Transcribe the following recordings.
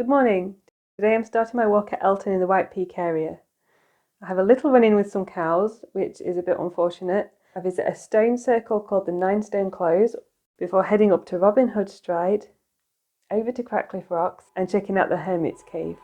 Good morning. Today I'm starting my walk at Elton in the White Peak area. I have a little run in with some cows, which is a bit unfortunate. I visit a stone circle called the Limestone Close before heading up to Robin Hood Stride, over to Cratcliffe Rocks and checking out the Hermit Cave.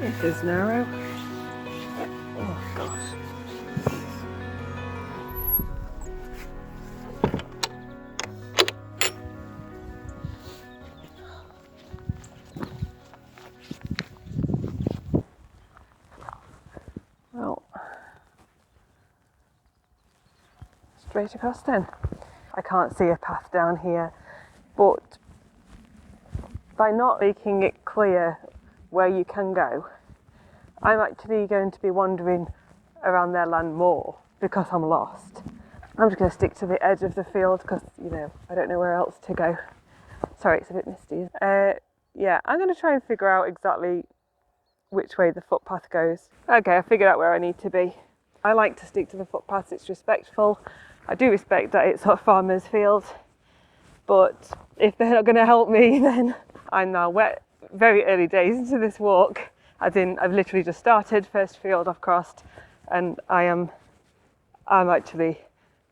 It is narrow. Oh gosh. Well, straight across then. I can't see a path down here, but by not making it clear where you can go, I'm actually going to be wandering around their land more because I'm lost. I'm just going to stick to the edge of the field because, I don't know where else to go. Sorry, it's a bit misty. Yeah, I'm going to try and figure out exactly which way the footpath goes. Okay, I figured out where I need to be. I like to stick to the footpaths, it's respectful. I do respect that it's a farmer's field, but if they're not going to help me, then I'm now wet. Very early days into this walk, as in I've literally just started, first field I've crossed, and I'm actually,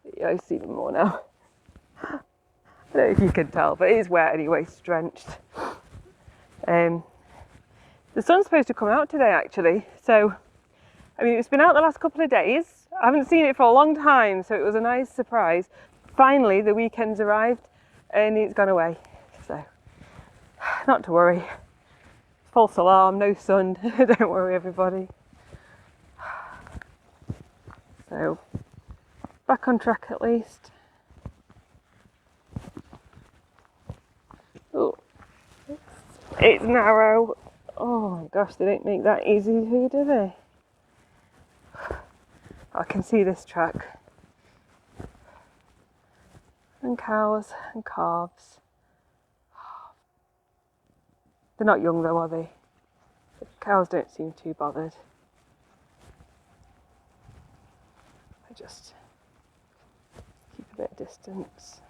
it's even more now. I don't know if you can tell, but it is wet anyway, it's drenched. The sun's supposed to come out today actually, so it's been out the last couple of days. I haven't seen it for a long time, so it was a nice surprise. Finally, the weekend's arrived and it's gone away, so not to worry. False alarm, no sun, don't worry everybody. So, back on track at least. Oh, it's narrow. Oh my gosh, they don't make that easy for you, do they? I can see this track. And cows and calves. They're not young though, are they? The cows don't seem too bothered. I just keep a bit of distance.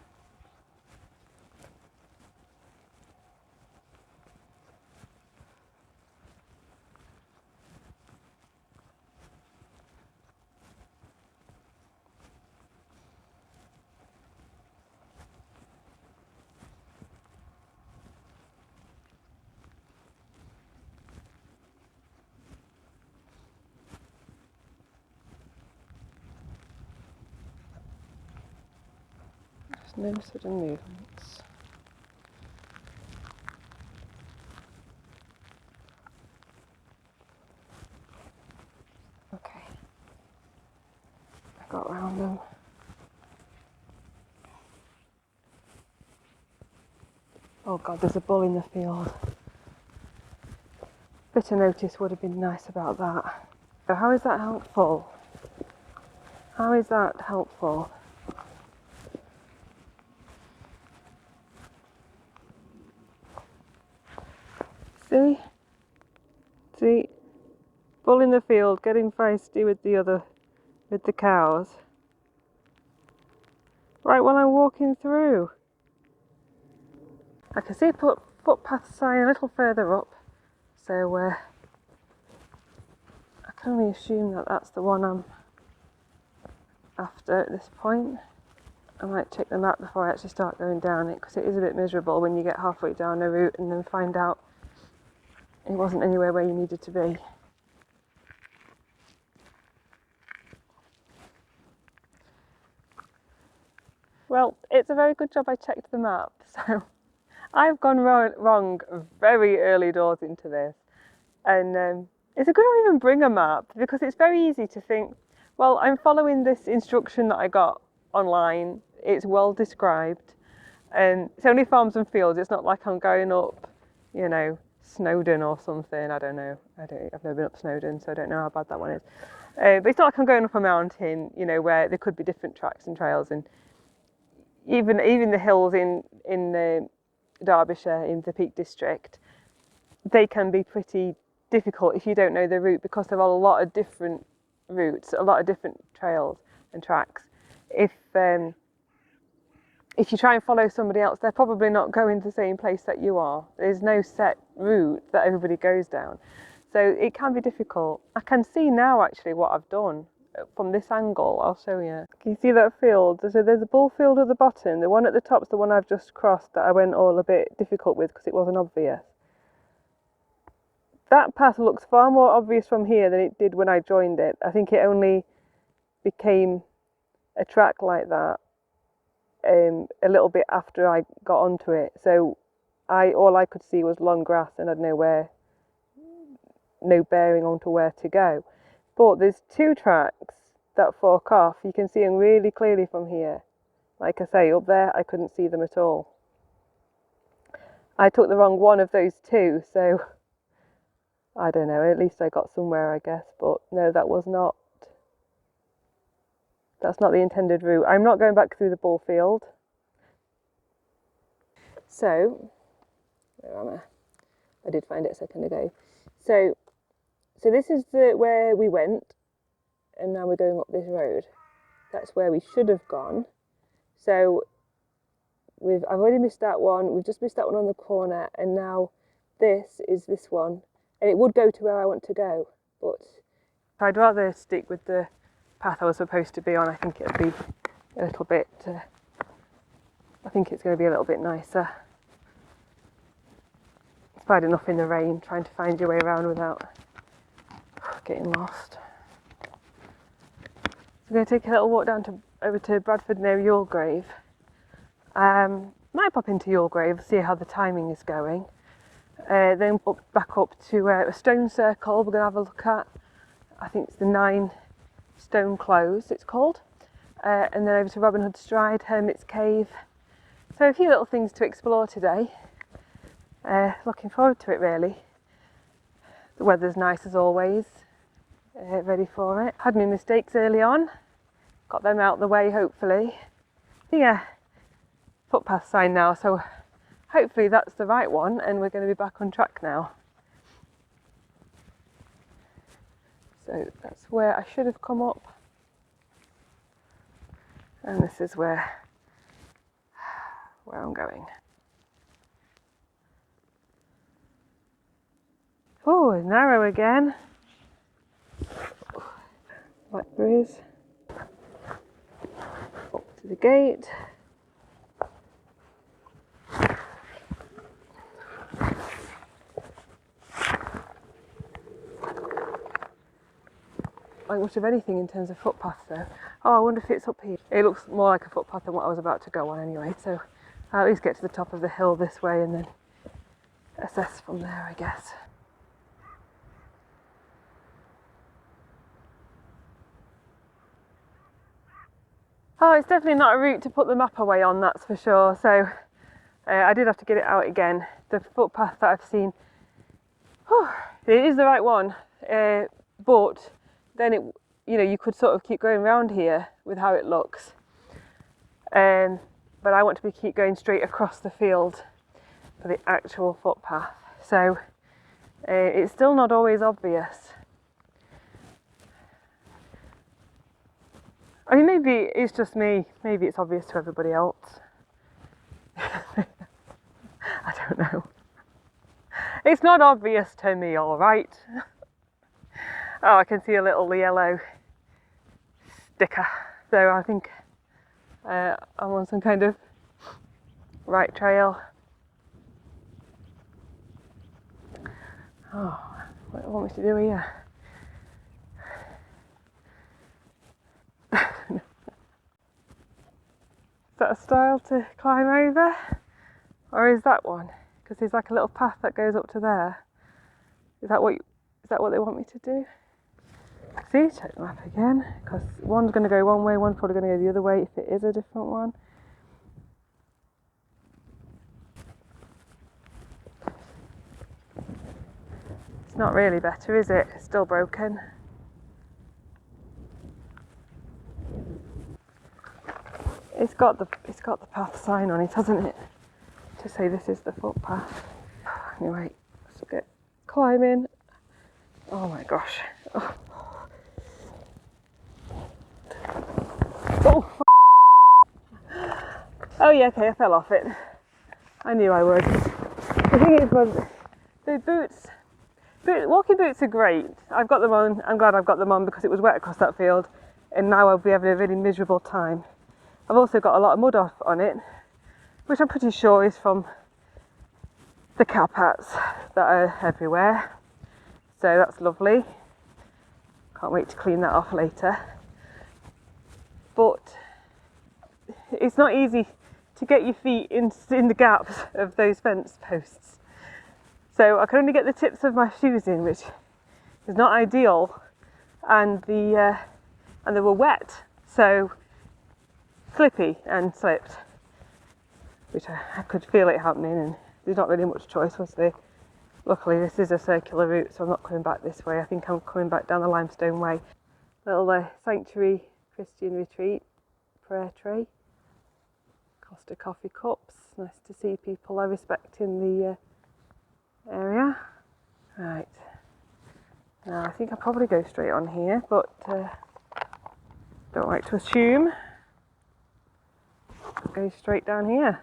No sudden movements. Okay, I got round them. Oh god, there's a bull in the field. Bit of notice would have been nice about that. So how is that helpful? How is that helpful? See, bull in the field getting feisty with the cows. Right while I'm walking through. I can see a footpath sign a little further up, so I can only assume that that's the one I'm after at this point. I might check the map before I actually start going down it, because it is a bit miserable when you get halfway down a route and then find out it wasn't anywhere where you needed to be. Well, it's a very good job I checked the map, so I've gone wrong very early doors into this, and It's a good to even bring a map, because it's very easy to think, well, I'm following this instruction that I got online. It's well described. And it's only farms and fields. It's not like I'm going up, you know, Snowdon or something. I don't know. I've never been up Snowdon, so I don't know how bad that one is. But it's not like I'm going up a mountain, you know, where there could be different tracks and trails, and even the hills in Derbyshire, in the Peak District, they can be pretty difficult if you don't know the route, because there are a lot of different routes, a lot of different trails and tracks. If you try and follow somebody else, they're probably not going to the same place that you are. There's no set route that everybody goes down. So it can be difficult. I can see now actually what I've done from this angle. I'll show you. Can you see that field? So there's a bull field at the bottom. The one at the top's the one I've just crossed that I went all a bit difficult with because it wasn't obvious. That path looks far more obvious from here than it did when I joined it. I think it only became a track like that a little bit after I got onto it. So all I could see was long grass, and I'd no bearing onto where to go. But there's two tracks that fork off. You can see them really clearly from here. Like I say, up there I couldn't see them at all. I took the wrong one of those two, so I don't know, at least I got somewhere, I guess. But no, that's not the intended route. I'm not going back through the ball field. So, where am I? I did find it a second ago. So this is where we went, and now we're going up this road. That's where we should have gone. So I've already missed that one. We've just missed that one on the corner, and now this is this one, and it would go to where I want to go, but I'd rather stick with the path I was supposed to be on. I think it'll be a little bit. I think it's going to be a little bit nicer. It's bad enough in the rain trying to find your way around without getting lost. So I'm going to take a little walk over to Bradford near Yorgrave. Might pop into Yorgrave, see how the timing is going. Then back up to a stone circle we're going to have a look at. I think it's the 9 Stone Close it's called. And then over to Robin Hood Stride, Hermit Cave. So a few little things to explore today. Looking forward to it really. The weather's nice as always. Ready for it. Had my mistakes early on. Got them out the way hopefully. Yeah, footpath sign now, so hopefully that's the right one and we're going to be back on track now. So that's where I should have come up. And this is where I'm going. Oh, it's narrow again. Blackberries. Up to the gate. Like much of anything in terms of footpaths though. Oh, I wonder if it's up here. It looks more like a footpath than what I was about to go on anyway, so I'll at least get to the top of the hill this way and then assess from there, I guess. Oh, it's definitely not a route to put the map away on, that's for sure. So I did have to get it out again. The footpath that I've seen, it is the right one, but then you could sort of keep going around here with how it looks. But I want to keep going straight across the field for the actual footpath. So it's still not always obvious. I mean, maybe it's just me. Maybe it's obvious to everybody else. I don't know. It's not obvious to me, all right. Oh, I can see a little yellow sticker. So I think I'm on some kind of right trail. Oh, what do you want me to do here? Is that a stile to climb over? Or is that one? Because there's like a little path that goes up to there. Is Is that what they want me to do? See, check the map again, because one's going to go one way, one's probably going to go the other way if it is a different one. It's not really better, is it? It's still broken. It's got the path sign on it, hasn't it? To say this is the footpath. Anyway, let's get climbing. Oh my gosh. Oh. Oh yeah, okay, I fell off it. I knew I would. The thing is, the boots, walking boots are great. I've got them on. I'm glad I've got them on because it was wet across that field, and now I'll be having a really miserable time. I've also got a lot of mud off on it, which I'm pretty sure is from the carpets that are everywhere. So that's lovely. Can't wait to clean that off later. But it's not easy to get your feet in the gaps of those fence posts. So I can only get the tips of my shoes in, which is not ideal. And they were wet, so slippy and slipped, which I could feel it happening, and there's not really much choice, was there? Luckily this is a circular route, so I'm not coming back this way. I think I'm coming back down the Limestone Way. Little sanctuary Christian retreat, prayer tree, Costa coffee cups. Nice to see people are respecting the area. Right, now I think I'll probably go straight on here, but don't like to assume. Go straight down here.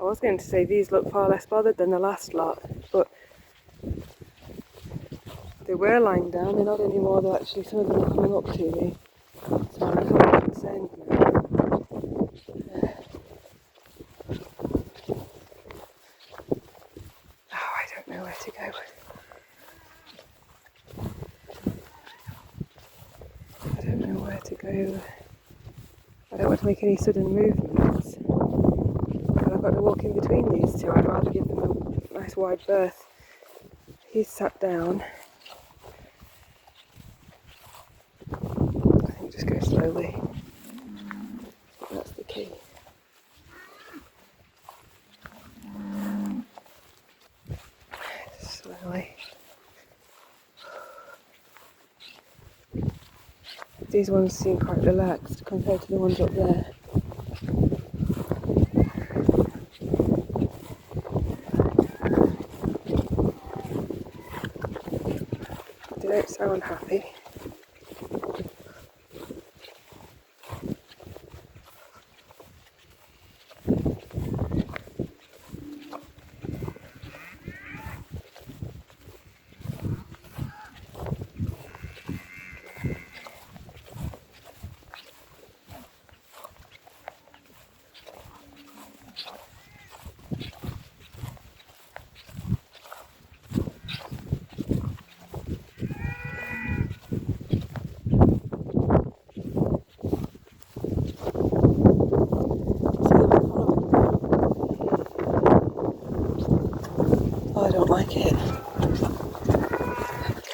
I was going to say these look far less bothered than the last lot, but they were lying down. They're not anymore, though. Actually, some of them are coming up to me, so I'm kind of concerned now. Oh, I don't know where to go. I don't know where to go. I don't want to make any sudden movements. And I've got to walk in between these two. I'd rather give them a nice wide berth. He's sat down. I think just go slowly. That's the key. Slowly. These ones seem quite relaxed compared to the ones up there. They don't sound happy. I don't like it. Okay,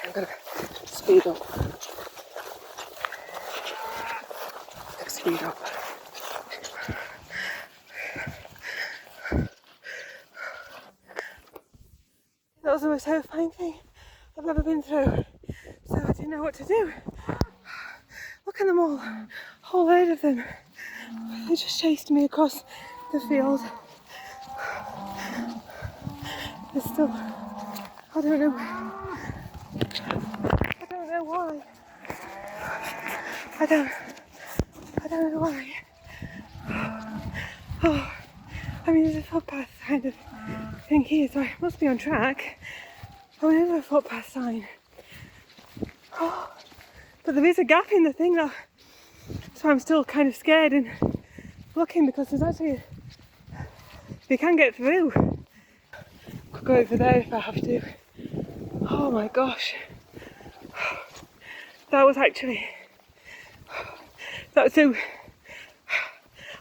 I'm gonna speed up. Let's speed up. That was the most terrifying thing I've ever been through. So I didn't know what to do. Look at them all. A whole herd of them. They just chased me across the field. There's still, I don't know why. I don't know why. Oh, I mean, there's a footpath kind of thing here, so I must be on track. Oh, there's a footpath sign. Oh, but there is a gap in the thing, though. So I'm still kind of scared and looking because there's actually, they can get through. go over there if I have to. Oh my gosh. That was so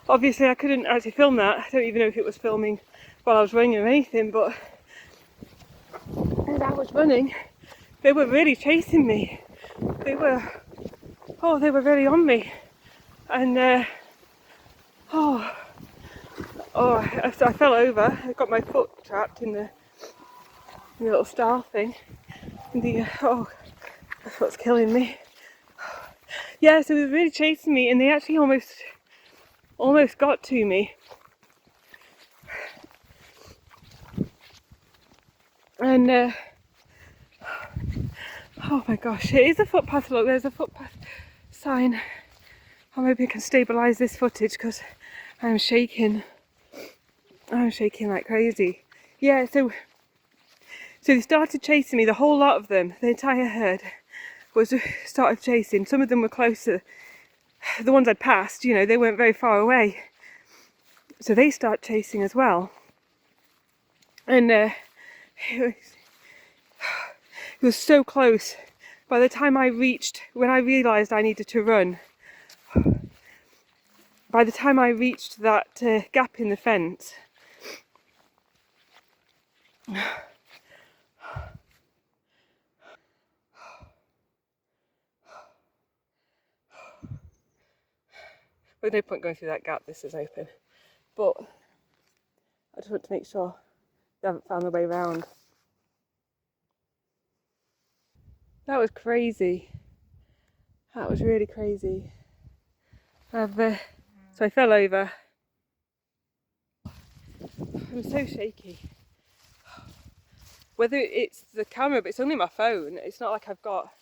obviously I couldn't actually film that. I don't even know if it was filming while I was running or anything, but as I was running, they were really chasing me. They were really on me. And I fell over. I got my foot trapped in the little star thing. That's what's killing me. Yeah, so they were really chasing me, and they actually almost got to me. And oh my gosh, it is a footpath. Look, there's a footpath sign. I'm hoping I can stabilise this footage because I'm shaking. I'm shaking like crazy. Yeah, so they started chasing me. The whole lot of them, the entire herd, started chasing. Some of them were closer. The ones I'd passed, you know, they weren't very far away. So they start chasing as well. And it was so close. By the time when I realised I needed to run, by the time I reached that gap in the fence, there's no point going through that gap, this is open. But I just want to make sure they haven't found their way around. That was crazy. That was really crazy. So I fell over. I'm so shaky. Whether it's the camera, but it's only my phone. It's not like I've got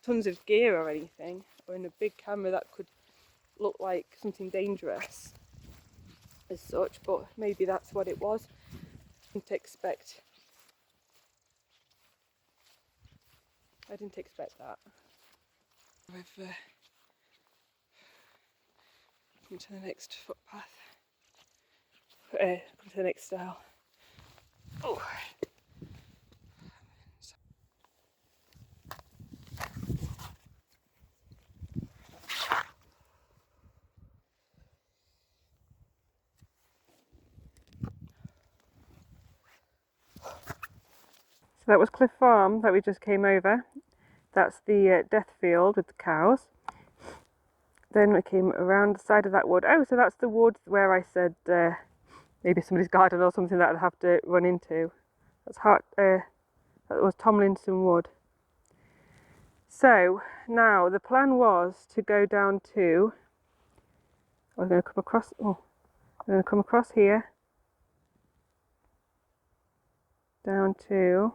tons of gear or anything, or in a big camera that could look like something dangerous as such, but maybe that's what it was. I didn't expect that. I've come to the next footpath. Come to the next style. Oh. So that was Cliff Farm that we just came over. That's the death field with the cows. Then we came around the side of that wood. Oh, so that's the wood where I said maybe somebody's garden or something that I'd have to run into. That was Tomlinson Wood. So now the plan was to go down to. I'm going to come across. Oh, I'm going to come across here. Down to.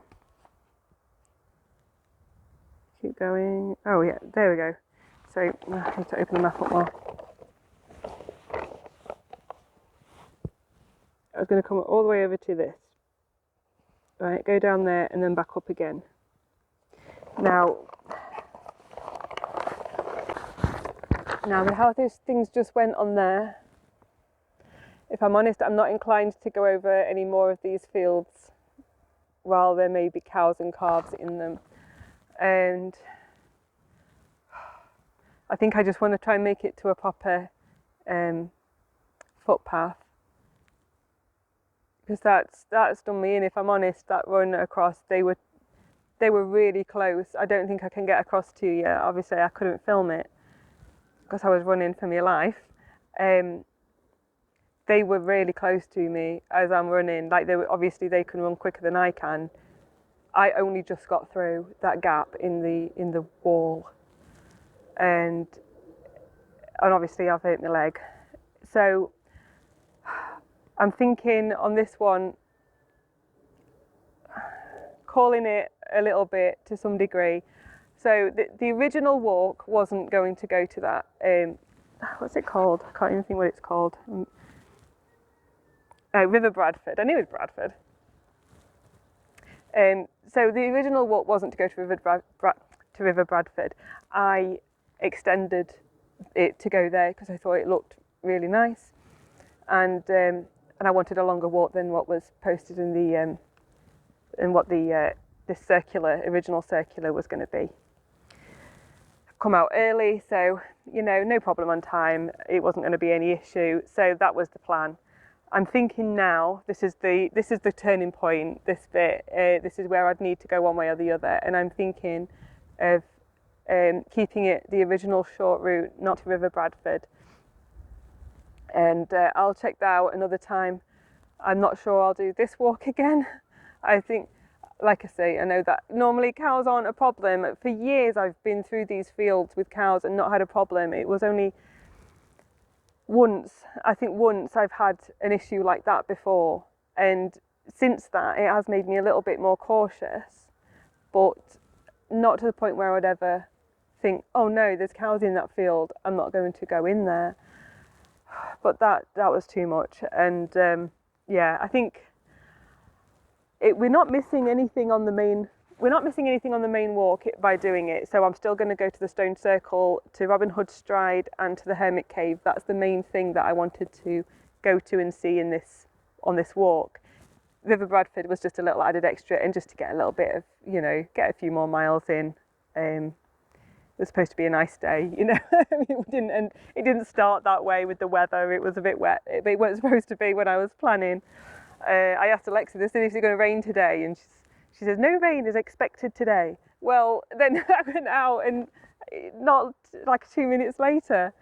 Keep going. Oh yeah, there we go. So I need to open the map up more. I was going to come all the way over to this. Right, go down there and then back up again. Now how those things just went on there, if I'm honest, I'm not inclined to go over any more of these fields while there may be cows and calves in them. And I think I just want to try and make it to a proper footpath, because that's done me in. If I'm honest, that run across, they were really close. I don't think I can get across to you. Obviously I couldn't film it because I was running for my life. They were really close to me as I'm running. Like they can run quicker than I can. I only just got through that gap in the wall, and obviously I've hurt my leg. So I'm thinking on this one, calling it a little bit to some degree. So the original walk wasn't going to go to that. What's it called? I can't even think what it's called. River Bradford. I knew it was Bradford. So the original walk wasn't to go to River Bradford. I extended it to go there because I thought it looked really nice, and I wanted a longer walk than what was posted in and what the this original circular was going to be. Come out early, so no problem on time. It wasn't going to be any issue, so that was the plan. I'm thinking now this is the turning point. This bit, this is where I'd need to go one way or the other, and I'm thinking of keeping it the original short route, not to River Bradford. And I'll check that out another time. I'm not sure I'll do this walk again. I think, like I say, I know that normally cows aren't a problem. For years I've been through these fields with cows and not had a problem. It was only once I've had an issue like that before. And since that, it has made me a little bit more cautious, but not to the point where I would ever think, oh no, there's cows in that field, I'm not going to go in there. But that was too much. And I think we're not missing anything on the main walk by doing it. So I'm still going to go to the Stone Circle, to Robin Hood Stride, and to the Hermit Cave. That's the main thing that I wanted to go to and see on this walk. River Bradford was just a little added extra, and just to get a little bit of, get a few more miles in. It was supposed to be a nice day, it didn't start that way with the weather. It was a bit wet. It wasn't supposed to be when I was planning. I asked Alexa, is it going to rain today? And she says, no rain is expected today. Well, then I went out, and not like 2 minutes later,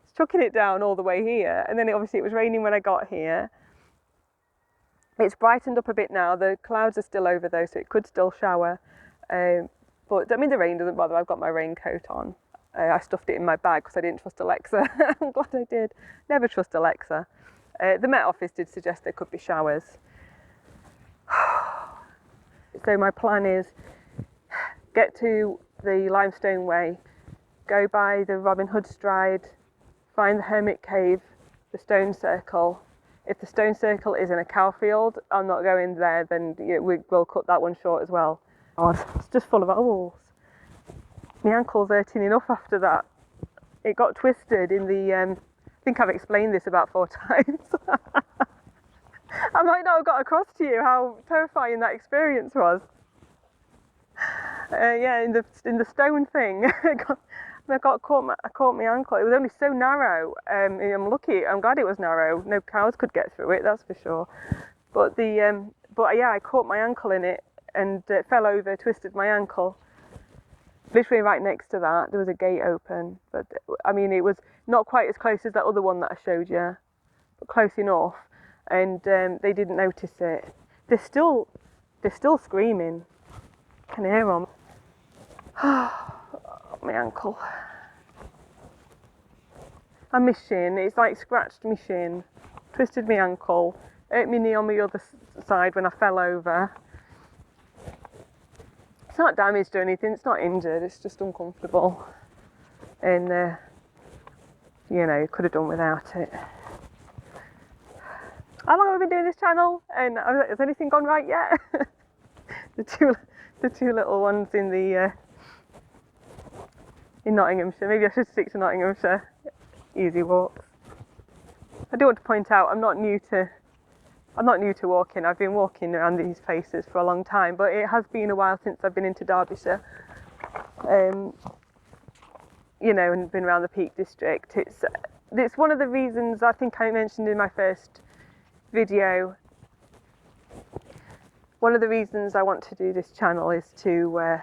it's chucking it down all the way here. And then it was raining when I got here. It's brightened up a bit now. The clouds are still over though, so it could still shower. But the rain doesn't bother. I've got my raincoat on. I stuffed it in my bag because I didn't trust Alexa. I'm glad I did. Never trust Alexa. The Met Office did suggest there could be showers. So my plan is get to the Limestone Way, go by the Robin Hood Stride, find the Hermit Cave, the Stone Circle. If the Stone Circle is in a cow field, I'm not going there, then we'll cut that one short as well. God, it's just full of holes. My ankle's hurting enough after that. It got twisted in the, I think I've explained this about 4 times. I might not have got across to you how terrifying that experience was. In the stone thing, I caught my ankle. It was only so narrow. I'm glad it was narrow. No cows could get through it, that's for sure. But I caught my ankle in it and fell over, twisted my ankle. Literally right next to that, there was a gate open. But it was not quite as close as that other one that I showed you, but close enough. And they didn't notice it. They're still screaming. I can hear them. My ankle. And my shin, it's like scratched my shin, twisted my ankle, hurt my knee on the other side when I fell over. It's not damaged or anything, it's not injured, it's just uncomfortable. And, could have done without it. How long have I been doing this channel? And has anything gone right yet? the two little ones in Nottinghamshire. Maybe I should stick to Nottinghamshire. Easy walks. I do want to point out I'm not new to walking. I've been walking around these places for a long time, but it has been a while since I've been into Derbyshire. And been around the Peak District. It's one of the reasons I think I mentioned in my first video. One of the reasons I want to do this channel is to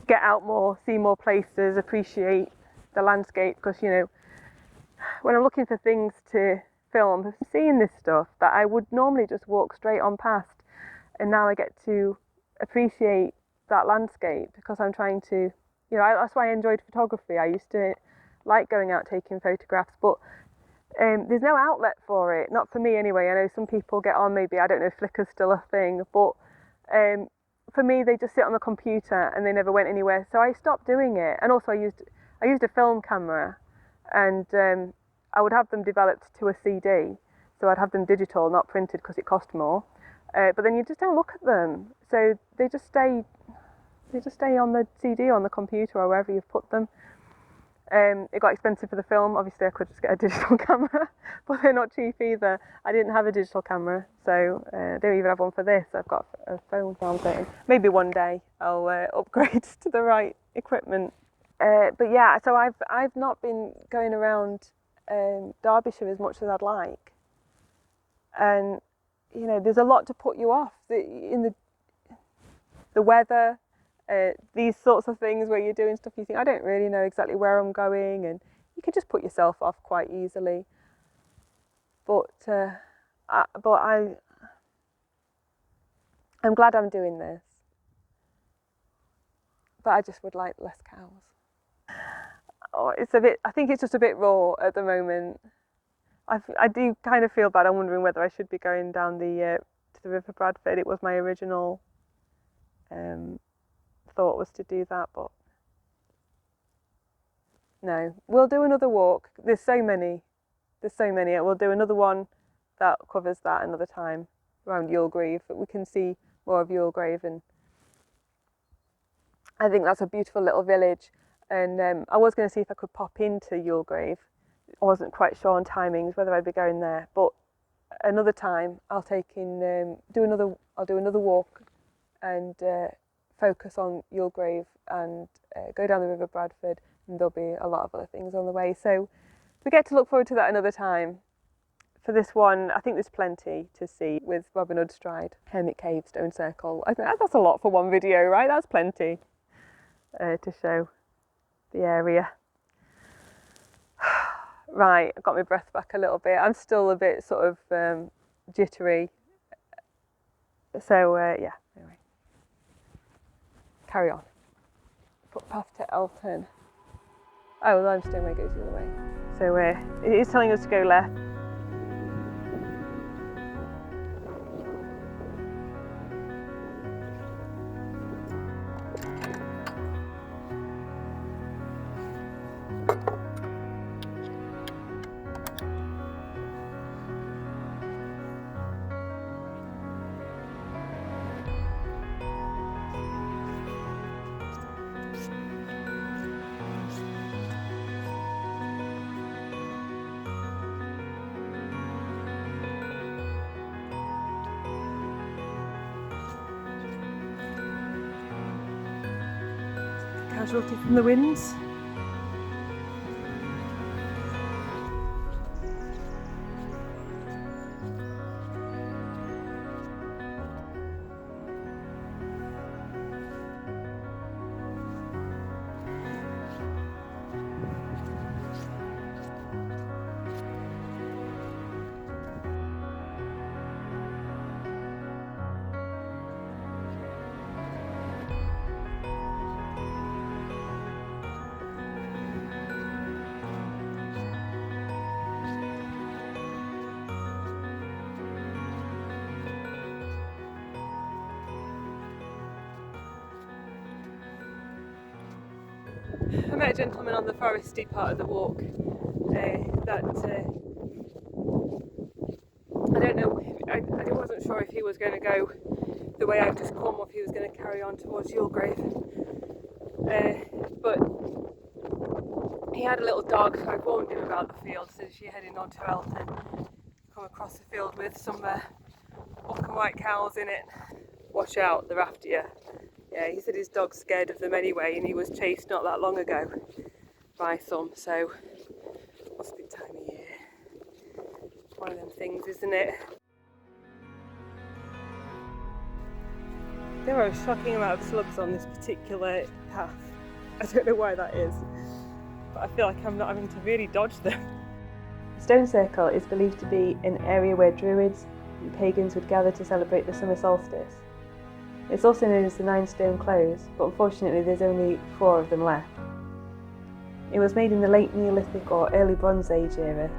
get out more, see more places, appreciate the landscape, because when I'm looking for things to film, I'm seeing this stuff that I would normally just walk straight on past, and now I get to appreciate that landscape because I'm trying to, that's why I enjoyed photography. I used to like going out taking photographs, but there's no outlet for it, not for me anyway. I know some people get on, maybe, I don't know if Flickr's still a thing, but for me they just sit on the computer and they never went anywhere, so I stopped doing it. And also I used a film camera, and I would have them developed to a CD, so I'd have them digital, not printed, because it cost more, but then you just don't look at them, so they just stay on the CD or on the computer or wherever you've put them. It got expensive for the film. Obviously I could just get a digital camera, but they're not cheap either. I didn't have a digital camera, so I don't even have one for this. I've got a phone film thing. Maybe one day I'll upgrade to the right equipment. But yeah, so I've not been going around Derbyshire as much as I'd like, and you know, there's a lot to put you off in the weather. These sorts of things where you're doing stuff you think, I don't really know exactly where I'm going, and you can just put yourself off quite easily. But I'm glad I'm doing this. But I just would like less cows. Oh, I think it's just a bit raw at the moment. I do kind of feel bad. I'm wondering whether I should be going down to the River Bradford. It was my original thought was to do that, but no, we'll do another walk. There's so many. We'll do another one that covers that another time around Yulgrave, but we can see more of Yulgrave, and I think that's a beautiful little village. And I was going to see if I could pop into Yulgrave. I wasn't quite sure on timings whether I'd be going there, but another time I'll do another walk and focus on Yulgrave and go down the River Bradford, and there'll be a lot of other things on the way. So we get to look forward to that another time. For this one, I think there's plenty to see with Robin Hood Stride, Hermit Cave, Stone Circle. I think that's a lot for one video, right? That's plenty to show the area. Right, I got my breath back a little bit. I'm still a bit sort of jittery. So yeah, anyway. Carry on. Footpath to Elton. Oh, Limestone Way goes the other way. So it is telling us to go left. Casualty from the winds. I met a gentleman on the foresty part of the walk that I don't know, I wasn't sure if he was going to go the way I've just come or if he was going to carry on towards Yulgrave. But he had a little dog, so I warned him about the field as you're heading on to Elton. Come across the field with some black and white cows in it. Watch out, they're after you. Yeah, he said his dog's scared of them anyway, and he was chased not that long ago by some, so must be time of year. One of them things, isn't it? There are a shocking amount of slugs on this particular path. I don't know why that is, but I feel like I'm not having to really dodge them. The Stone Circle is believed to be an area where druids and pagans would gather to celebrate the summer solstice. It's also known as the 9 Stone Close, but unfortunately there's only 4 of them left. It was made in the late Neolithic or early Bronze Age era.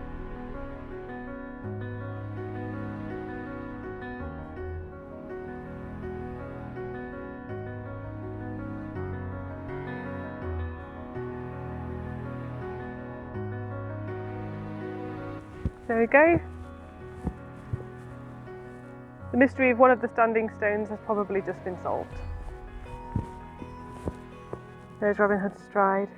There we go. The mystery of one of the standing stones has probably just been solved. There's Robin Hood Stride.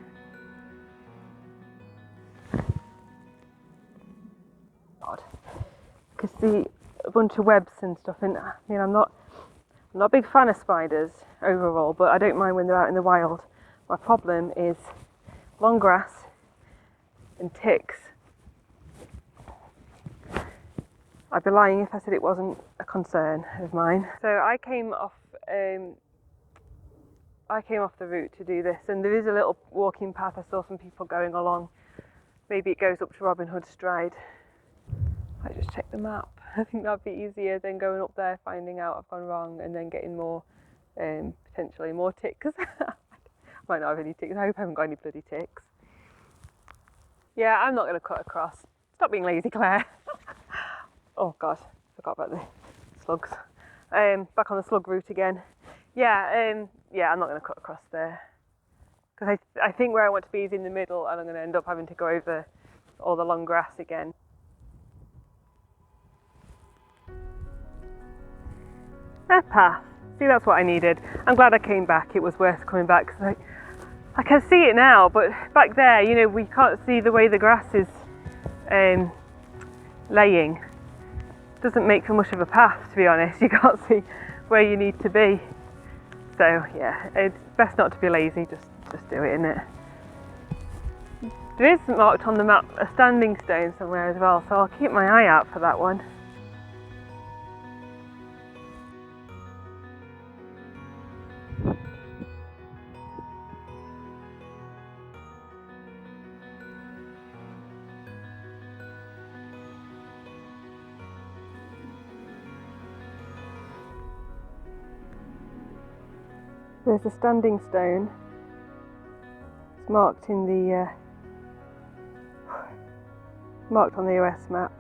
see a bunch of webs and stuff. And I mean, I'm not a big fan of spiders overall, but I don't mind when they're out in the wild. My problem is long grass and ticks. I'd be lying if I said it wasn't a concern of mine. So I came off the route to do this, and there is a little walking path. I saw some people going along. Maybe it goes up to Robin Hood Stride. I just check the map. I think that'd be easier than going up there, finding out I've gone wrong, and then getting more, potentially more ticks. I might not have any ticks. I hope I haven't got any bloody ticks. Yeah, I'm not going to cut across. Stop being lazy, Claire. Oh God, forgot about the slugs. Back on the slug route again. Yeah, I'm not going to cut across there. Because I think where I want to be is in the middle, and I'm going to end up having to go over all the long grass again. A path. See, that's what I needed. I'm glad I came back. It was worth coming back because I can see it now, but back there, you know, we can't see the way the grass is laying. It doesn't make for much of a path, to be honest. You can't see where you need to be. So yeah, it's best not to be lazy. Just do it, innit? There is marked on the map a standing stone somewhere as well, so I'll keep my eye out for that one. There's a standing stone. It's marked in the marked on the US map.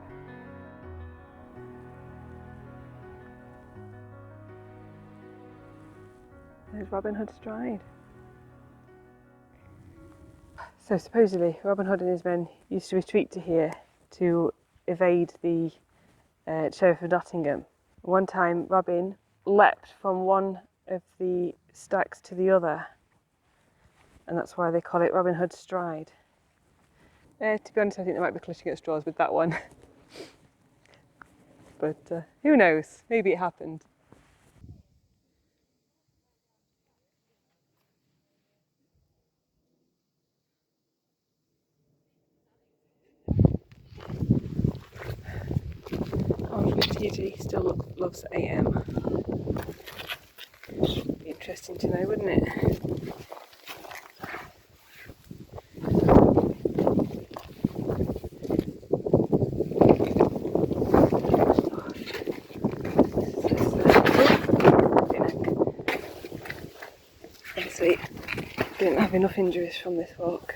There's Robin Hood Stride. So supposedly Robin Hood and his men used to retreat to here to evade the Sheriff of Nottingham. One time Robin leapt from one of the stacks to the other, and that's why they call it Robin Hood Stride. To be honest, I think they might be clutching at straws with that one. But who knows, maybe it happened. Oh, TG still loves AM. Be interesting to know, wouldn't it? Obviously, didn't have enough injuries from this walk.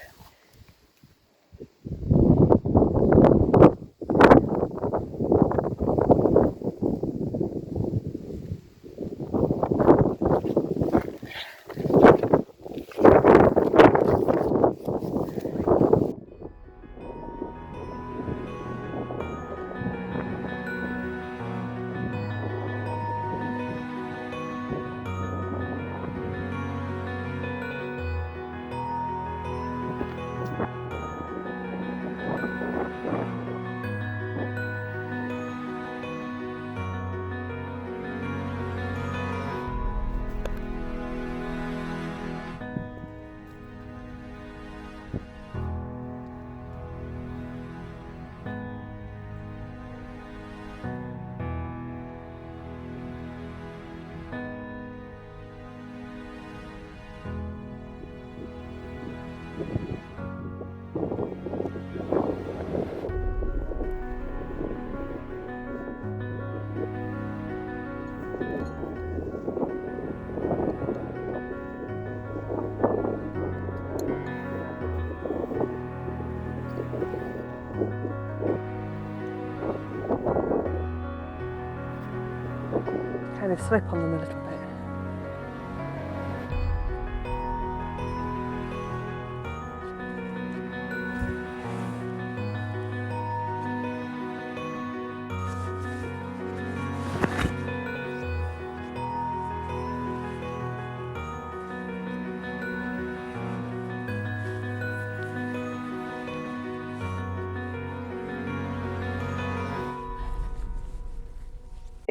Kind of slip on them a little bit.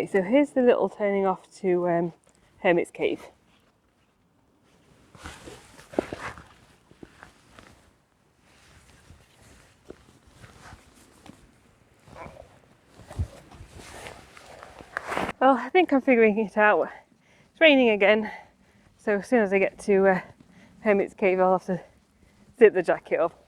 Okay, so here's the little turning off to Hermit's Cave. Well, I think I'm figuring it out. It's raining again, so as soon as I get to Hermit's Cave, I'll have to zip the jacket up.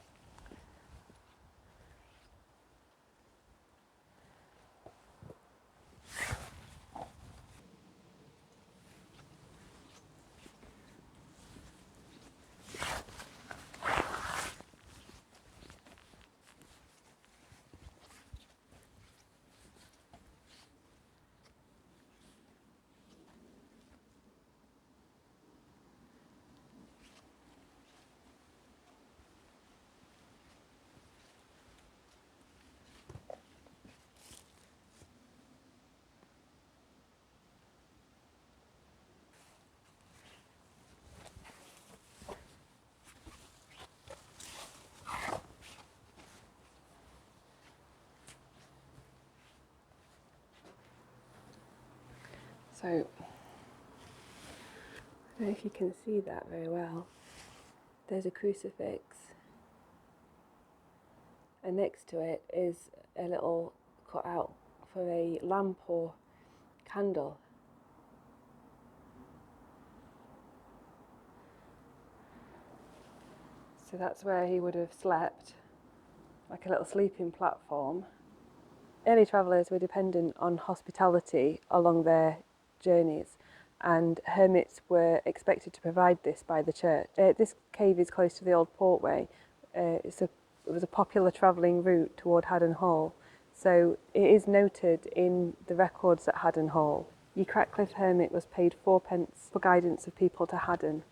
So, I don't know if you can see that very well. There's a crucifix, and next to it is a little cutout for a lamp or candle. So that's where he would have slept, like a little sleeping platform. Early travellers were dependent on hospitality along their journeys, and hermits were expected to provide this by the church. This cave is close to the old portway. It was a popular travelling route toward Haddon Hall, so it is noted in the records at Haddon Hall. Ye Cratcliffe hermit was paid 4d for guidance of people to Haddon.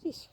Sheesh.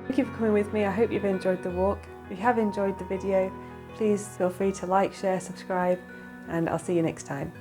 Thank you for coming with me. I hope you've enjoyed the walk. If you have enjoyed the video, please feel free to like, share, subscribe, and I'll see you next time.